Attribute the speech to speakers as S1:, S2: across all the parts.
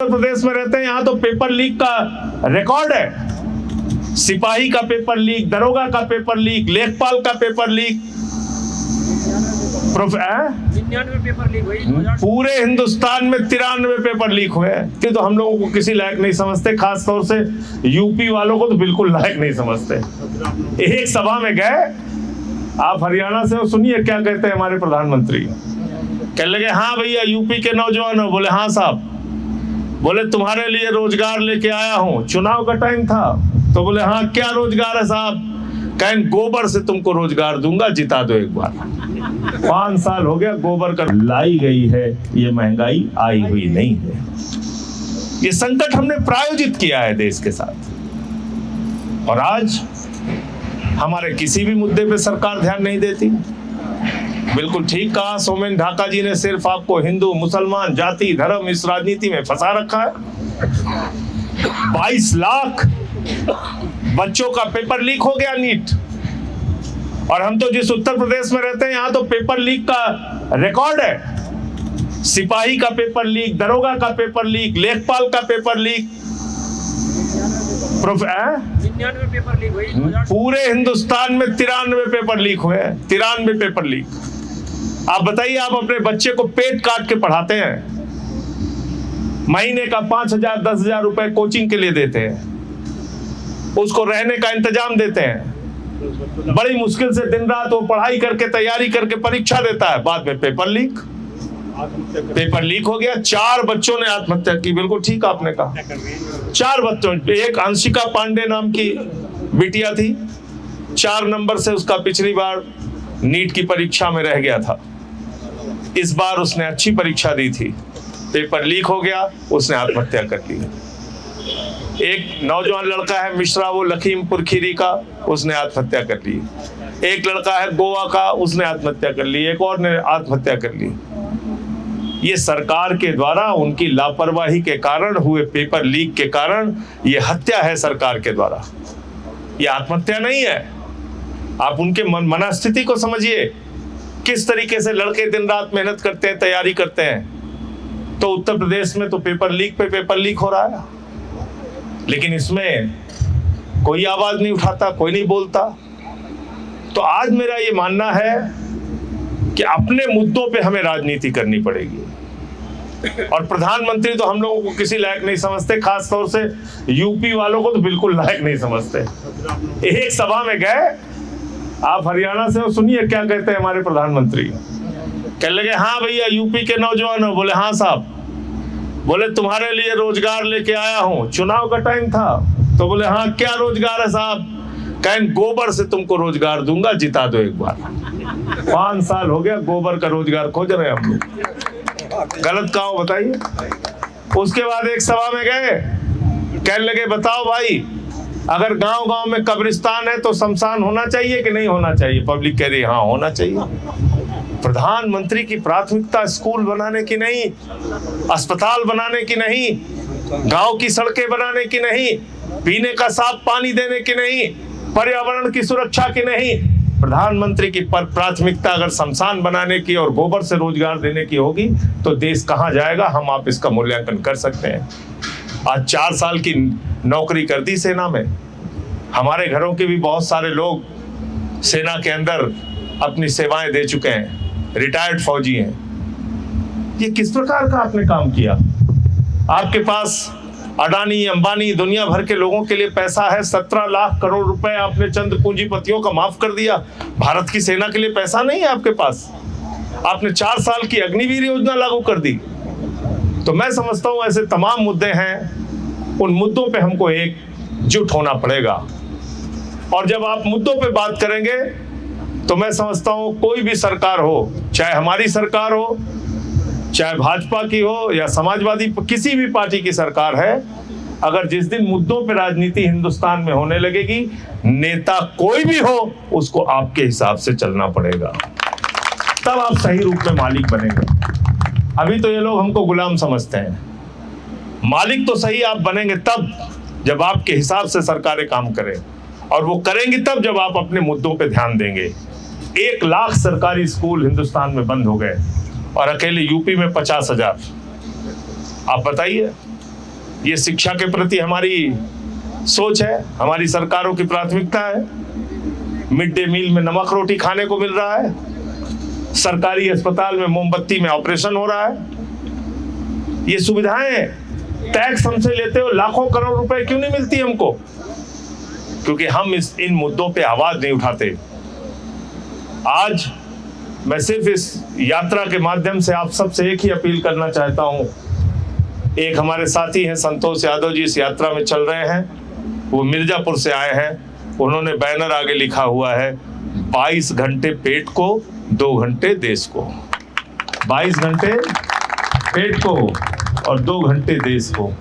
S1: उत्तर प्रदेश में रहते हैं, यहाँ तो पेपर लीक का रिकॉर्ड है। सिपाही का पेपर लीक, दरोगा का पेपर लीक, लेखपाल का पेपर लीक,
S2: 99 पेपर लीक हुई।
S1: पूरे हिंदुस्तान में 93 पेपर लीक हुए हैं। कि तो हम लोगों को किसी लायक नहीं समझते, खास तौर से यूपी वालों को तो बिल्कुल लायक नहीं समझते। एक सभा में गए, आप हरियाणा से हो, सुनिए क्या कहते हैं हमारे प्रधानमंत्री। कहने लगे हाँ भैया यूपी के नौजवान हो। बोले हाँ साहब। बोले तुम्हारे लिए रोजगार लेके आया हूँ, चुनाव का टाइम था। तो बोले हाँ क्या रोजगार है साहब। कहें गोबर से तुमको रोजगार दूंगा, जिता दो एक बार। 5 साल हो गया गोबर का लाई गई है, ये महंगाई आई हुई नहीं है। ये संकट हमने प्रायोजित किया है देश के साथ, और आज हमारे किसी भी मुद्दे पे सरकार ध्यान नहीं देती। बिल्कुल ठीक कहा सोमेन ढाका जी ने, सिर्फ आपको हिंदू मुसलमान जाति धर्म इस राजनीति में फंसा रखा है। 22 लाख बच्चों का पेपर लीक हो गया नीट, और हम तो जिस उत्तर प्रदेश में रहते हैं यहाँ तो पेपर लीक का रिकॉर्ड है। सिपाही का पेपर लीक, दरोगा का पेपर लीक, लेखपाल का पेपर लीक,
S2: 99 पेपर लीक हुई।
S1: पूरे हिंदुस्तान में 93 पेपर लीक हुए हैं। 93 पेपर लीक। आप बताइए, आप अपने बच्चे को पेट काट के पढ़ाते हैं, महीने का 5,000 10,000 रुपए कोचिंग के लिए देते हैं, उसको रहने का इंतजाम देते हैं, बड़ी मुश्किल से दिन रात वो पढ़ाई करके तैयारी करके परीक्षा देता है, बाद में पेपर लीक हो गया। 4 बच्चों ने आत्महत्या की। बिल्कुल ठीक आपने कहा, 4 बच्चों। एक अंशिका पांडे नाम की बिटिया थी, 4 नंबर से उसका पिछली बार नीट की परीक्षा में रह गया था। इस बार उसने अच्छी परीक्षा दी थी, पेपर लीक हो गया, उसने आत्महत्या कर ली। एक नौजवान लड़का है मिश्रा, वो लखीमपुर खीरी का, उसने आत्महत्या कर ली। एक लड़का है गोवा का, उसने आत्महत्या कर ली। एक और ने आत्महत्या कर ली। ये सरकार के द्वारा उनकी लापरवाही के कारण हुए पेपर लीक के कारण ये हत्या है सरकार के द्वारा, ये आत्महत्या नहीं है। आप उनके मनस्थिति को समझिए, किस तरीके से लड़के दिन रात मेहनत करते हैं, तैयारी करते हैं। तो उत्तर प्रदेश में तो पेपर लीक पे पेपर लीक हो रहा है, लेकिन इसमें कोई आवाज नहीं उठाता, कोई नहीं बोलता। तो आज मेरा ये मानना है कि अपने मुद्दों पे हमें राजनीति करनी पड़ेगी, और प्रधानमंत्री तो हम लोगों को किसी लायक नहीं समझते, खास तौर से यूपी वालों को तो बिल्कुल लायक नहीं समझते। एक सभा में गए, आप हरियाणा से हो, सुनिए क्या कहते हैं हमारे प्रधानमंत्री। कहने लगे हाँ भैया यूपी के नौजवान हो। बोले हाँ साहब। बोले तुम्हारे लिए रोजगार लेके आया हूँ, चुनाव का टाइम था। तो बोले हाँ क्या रोजगार है साहब। कहें गोबर से तुमको रोजगार दूंगा, जिता दो एक बार। 5 साल हो गया गोबर का रोजगार खोज रहे हैं हम लोग। गलत कहा हो बताइए। उसके बाद एक सभा में गए, कहने लगे बताओ भाई, अगर गांव गांव में कब्रिस्तान है तो शमशान होना चाहिए कि नहीं होना चाहिए। पब्लिक कह रही हाँ होना चाहिए। प्रधानमंत्री की प्राथमिकता स्कूल बनाने की नहीं, अस्पताल बनाने की नहीं, गांव की सड़कें बनाने की नहीं, पीने का साफ पानी देने की नहीं, पर्यावरण की सुरक्षा की नहीं। प्रधानमंत्री की प्राथमिकता अगर शमशान बनाने की और गोबर से रोजगार देने की होगी तो देश कहां जाएगा, हम आप इसका मूल्यांकन कर सकते हैं। आज 4 साल की नौकरी कर दी सेना में। हमारे घरों के भी बहुत सारे लोग सेना के अंदर अपनी सेवाएं दे चुके हैं, रिटायर्ड फौजी हैं। ये किस प्रकार का आपने काम किया। आपके पास अडानी अंबानी दुनिया भर के लोगों के लिए पैसा है। 17 लाख करोड़ रुपए आपने चंद पूंजीपतियों का माफ कर दिया। भारत की सेना के लिए पैसा नहीं है आपके पास। आपने 4 साल की अग्निवीर योजना लागू कर दी। तो मैं समझता हूं ऐसे तमाम मुद्दे हैं, उन मुद्दों पे हमको एकजुट होना पड़ेगा। और जब आप मुद्दों पे बात करेंगे तो मैं समझता हूं कोई भी सरकार हो, चाहे हमारी सरकार हो, चाहे भाजपा की हो या समाजवादी, किसी भी पार्टी की सरकार है, अगर जिस दिन मुद्दों पे राजनीति हिंदुस्तान में होने लगेगी, नेता कोई भी हो उसको आपके हिसाब से चलना पड़ेगा, तब आप सही रूप में मालिक बनेंगे। अभी तो ये लोग हमको गुलाम समझते हैं। मालिक तो सही आप बनेंगे तब जब आपके हिसाब से सरकारें काम करें, और वो करेंगी तब जब आप अपने मुद्दों पे ध्यान देंगे। 1 लाख सरकारी स्कूल हिंदुस्तान में बंद हो गए और अकेले यूपी में 50,000। आप बताइए ये शिक्षा के प्रति हमारी सोच है, हमारी सरकारों की प्राथमिकता है। मिड डे मील में नमक रोटी खाने को मिल रहा है, सरकारी अस्पताल में मोमबत्ती में ऑपरेशन हो रहा है। ये सुविधाएं टैक्स हमसे लेते हो, लाखों करोड़ रुपए क्यों नहीं मिलती हमको? क्योंकि हम इन मुद्दों पे आवाज नहीं उठाते। आज मैं सिर्फ इस यात्रा के माध्यम से आप सबसे एक ही अपील करना चाहता हूं। एक हमारे साथी हैं संतोष यादव जी, इस यात्रा में चल रहे हैं, वो मिर्जापुर से आए हैं। उन्होंने बैनर आगे लिखा हुआ है 22 घंटे पेट को, 2 घंटे देश को। 22 घंटे पेट को और 2 घंटे देश को।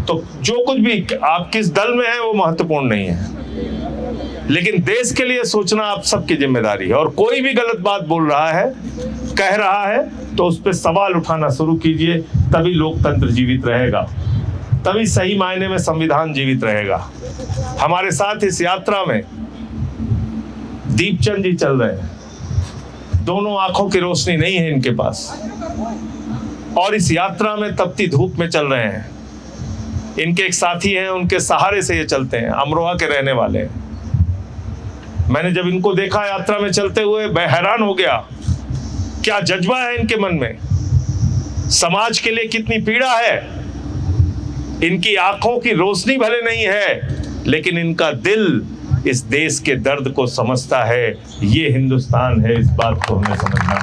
S1: तो जो कुछ भी आप किस दल में हैं वो महत्वपूर्ण नहीं है, लेकिन देश के लिए सोचना आप सबकी जिम्मेदारी है। और कोई भी गलत बात बोल रहा है, कह रहा है, तो उस पर सवाल उठाना शुरू कीजिए, तभी लोकतंत्र जीवित रहेगा, तभी सही मायने में संविधान जीवित रहेगा। हमारे साथ इस यात्रा में दीपचंद जी चल रहे हैं, दोनों आंखों की रोशनी नहीं है इनके पास, और इस यात्रा में तपती धूप में चल रहे हैं। इनके एक साथी हैं, उनके सहारे से ये चलते हैं, अमरोहा के रहने वाले हैं। मैंने जब इनको देखा यात्रा में चलते हुए, मैं हैरान हो गया, क्या जज्बा है इनके मन में, समाज के लिए कितनी पीड़ा है। इनकी आंखों की रोशनी भले नहीं है, लेकिन इनका दिल इस देश के दर्द को समझता है। ये हिंदुस्तान है, इस बात को हमें समझना